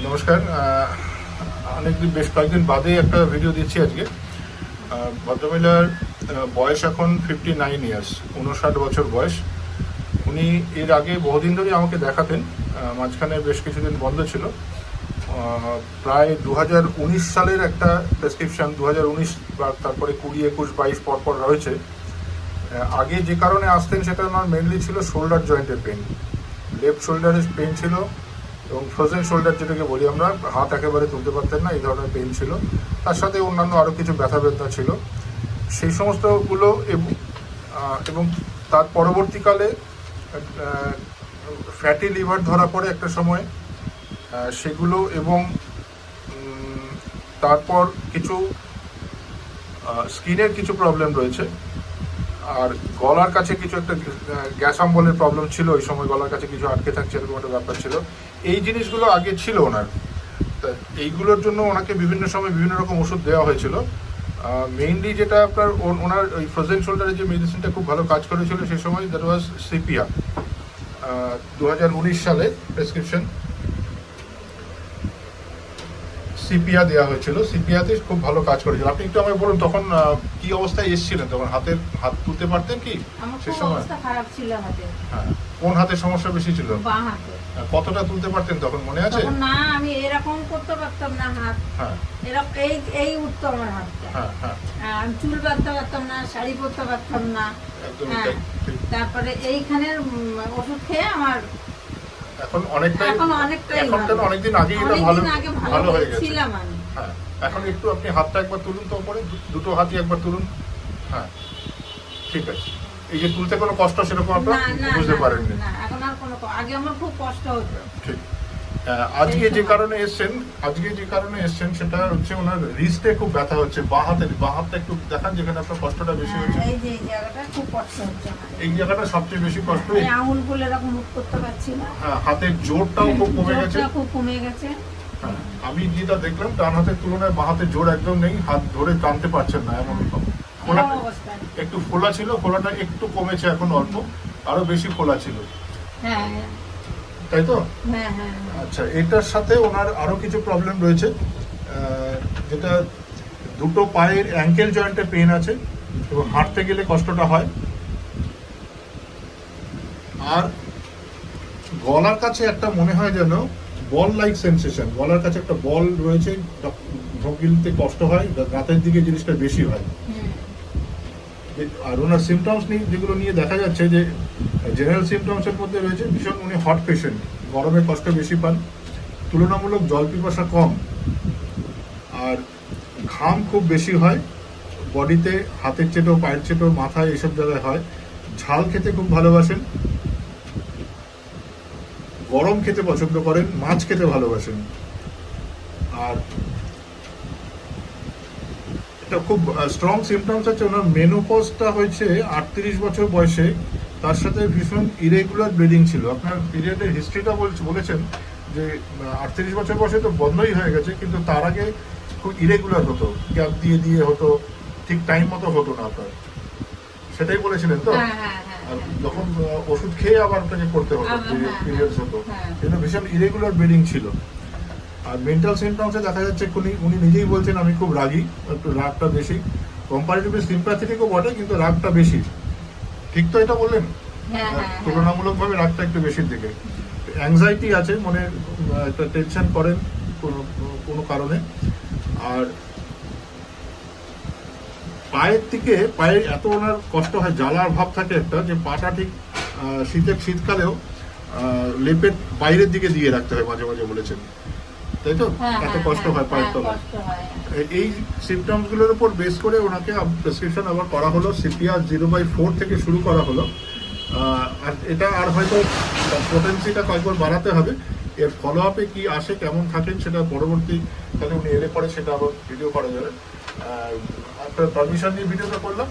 নমস্কার। অনেকদিন বেশ কয়েকদিন বাদে একটা ভিডিও দিচ্ছি আজকে। ভদ্রমহিলার বয়স এখন 59 ইয়ার্স, 59 বছর বয়স। উনি এর আগে বহুদিন ধরেই আমাকে দেখাতেন, মাঝখানে বেশ কিছুদিন বন্ধ ছিল। প্রায় 2019 সালের একটা প্রেসক্রিপশন, 2019 বা তারপরে 20, 21, 22 পরপর রয়েছে। আগে যে কারণে আসতেন সেটা আমার মেনলি ছিল শোল্ডার জয়েন্টের পেন, লেফট শোল্ডারের পেন ছিল এবং ফ্রোজেন শোল্ডার যেটাকে বলি আমরা, হাত একেবারে তুলতে পারতেন না, এই ধরনের পেন ছিল। তার সাথে অন্যান্য আরও কিছু ব্যথা ছিল। সেই সমস্তগুলো এবং তার পরবর্তীকালে ফ্যাটি লিভার ধরা পড়ে একটা সময়, সেগুলো এবং তারপর কিছু স্কিনের কিছু প্রবলেম রয়েছে। আর গলার কাছে কিছু একটা গ্যাস অম্বলের প্রবলেম ছিল, ওই সময় গলার কাছে কিছু আটকে থাকছে, এরকম একটা ব্যাপার ছিল। এই জিনিসগুলো আগে ছিল ওনার। তা এইগুলোর জন্য ওনাকে বিভিন্ন সময় বিভিন্ন রকম ওষুধ দেওয়া হয়েছিল। মেইনলি যেটা আপনার ওনার ওই ফ্রোজেন শোল্ডারের যে মেডিসিনটা খুব ভালো কাজ করেছিল সেই সময়, দ্যাট ওয়াজ সিপিয়া। 2019 সালে প্রেসক্রিপশন সিপিয়া দেওয়া হয়েছিল। সিপিয়াতে খুব ভালো কাজ করেছিল। আপনি একটু আমায় বলুন, তখন কি অবস্থায় এসেছিলেন? তখন হাত তুলতে পারতেন কি সে সময়? অবস্থা খারাপ ছিল হাতে। হ্যাঁ, কোন হাতে সমস্যা বেশি ছিল? বাঁ হাতে। কতটা তুলতে পারতেন তখন মনে আছে? তখন না, আমি এরকম করতে পারতাম না হাত। হ্যাঁ, এরকম এই উঠতো আমার হাতটা। হ্যাঁ, হ্যাঁ, আমি চুল বাঁধতে পারতাম না, শাড়ি পরতে পারতাম না। একদমই হ্যাঁ, তাই, ঠিক। তারপরে এইখানের ওষুধ খেয়ে আমার এখন অনেকটাই এখন কেন অনেকদিন আগেই এটা ভালো হয়ে গেছে। ছিলাম আমি। হ্যাঁ, এখন একটু আপনি হাতটা একবার তুলুন তো উপরে, দুটো হাতই একবার তুলুন। হ্যাঁ, ঠিক আছে। এই যে তুলতে কোনো কষ্ট সেরকম আপনার বুঝতে পারেননি? না, এখন আর কোনো, আগে আমার খুব কষ্ট হতো। ঠিক। আজকে যে কারণে এসেছেন সেটা হচ্ছে ওনার রিস্টে খুব ব্যথা হচ্ছে, বাঁ হাতটা একটু দেখান যেখানে আপনার কষ্টটা বেশি হচ্ছে। এই যে জায়গাটা খুব কষ্ট হচ্ছে আমার। এই জায়গাটা সবচেয়ে বেশি কষ্ট। এই আঙুলগুলো এরকম মুভ করতে পারছি না। হ্যাঁ, হাতের জোরটাও খুব কমে গেছে। খুব কমে গেছে। হ্যাঁ, আমি যেটা দেখলাম ডান হাতের তুলনায় বাঁ হাতের জোর একদম নেই, হাত ধরে টানতে পারছেন না এমন। একটু ফোলা ছিল, ফোলাটা একটু কমেছে এখন অল্প, আরো বেশি ফোলা ছিল। হ্যাঁ, তাই তো? হ্যাঁ, হ্যাঁ। আচ্ছা, এটার সাথে ওনার আরো কিছু প্রবলেম রয়েছে, যেটা দুটো পায়ের অ্যাঙ্কেল জয়েন্টে পেন আছে এবং হাঁটতে গেলে কষ্টটা হয়। আর গলার কাছে একটা মনে হয় যেন বল লাইক সেন্সেশন, গলার কাছে একটা বল রয়েছে, ঢোক গিলতে কষ্ট হয়, রাতের দিকে জিনিসটা বেশি হয়। আর ওনার সিমটমস যেগুলো নিয়ে দেখা যাচ্ছে যে জেনারেল সিমটমসের মধ্যে রয়েছে ভীষণ, উনি হট পেশেন্ট, গরমে কষ্ট বেশি পান, তুলনামূলক জল পিপাসা কম, আর ঘাম খুব বেশি হয় বডিতে, হাতের চেটো, পায়ের চেটো, মাথায়, এইসব জায়গায় হয়। ঝাল খেতে খুব ভালোবাসেন, গরম খেতে পছন্দ করেন, মাছ খেতে ভালোবাসেন। আর এটা খুব স্ট্রং সিমটমস আছে ওনার মেনোপজটা হয়েছে 38 বছর বয়সে, তার সাথে ভীষণ ইরেগুলার ব্লিডিং ছিল। আপনার পিরিয়ডের হিস্ট্রিটা বলেছেন যে 38 বছর বয়সে তো বন্ধই হয়ে গেছে, কিন্তু তার আগে খুব ইরেগুলার হতো, গ্যাপ দিয়ে হতো, ঠিক টাইম মতো হতো না আপনার, সেটাই বলেছিলেন তো? আর যখন ওষুধ খেয়ে আবার আপনাকে করতে হতো, পিরিয়ডস হতো, কিন্তু ভীষণ ইরেগুলার ব্লিডিং ছিল। আর মেন্টাল সিমটমসে দেখা যাচ্ছে উনি নিজেই বলছেন আমি খুব রাগী, একটু রাগটা বেশি, কম্পারেটিভলি সিম্প্যাথেটিকও বটে কিন্তু রাগটা বেশি। ঠিক তো এটা বললেন? তুলনামূলকভাবে রাগটা একটু বেশির দিকে। অ্যাংজাইটি আছে, মনে একটা টেনশন করেন কোনো কারণে। আর পায়ে এত ওনার কষ্ট হয়, জ্বালার ভাব থাকে একটা, যে পাটা ঠিক শীতকালেও লেপের বাইরের দিকে দিয়ে রাখতে হয় মাঝে মাঝে বলেছেন, তাই তো? এত কষ্ট হয় পায়ের তলায়। এই সিমটমস গুলোর উপর বেস করে ওনাকে প্রেসক্রিপশন আবার করা হলো, সিপিয়া 0/4 থেকে শুরু করা হলো। আর এটা আর হয়তো পোটেন্সিটা কয়েকবার বাড়াতে হবে। এর ফলো আপে কি আসে, কেমন থাকেন, সেটা পরবর্তী তাহলে উনি এলে পরে সেটা আবার ভিডিও করা যাবে। আপনার পারমিশন নিয়ে ভিডিওটা করলাম।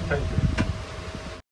Thank you.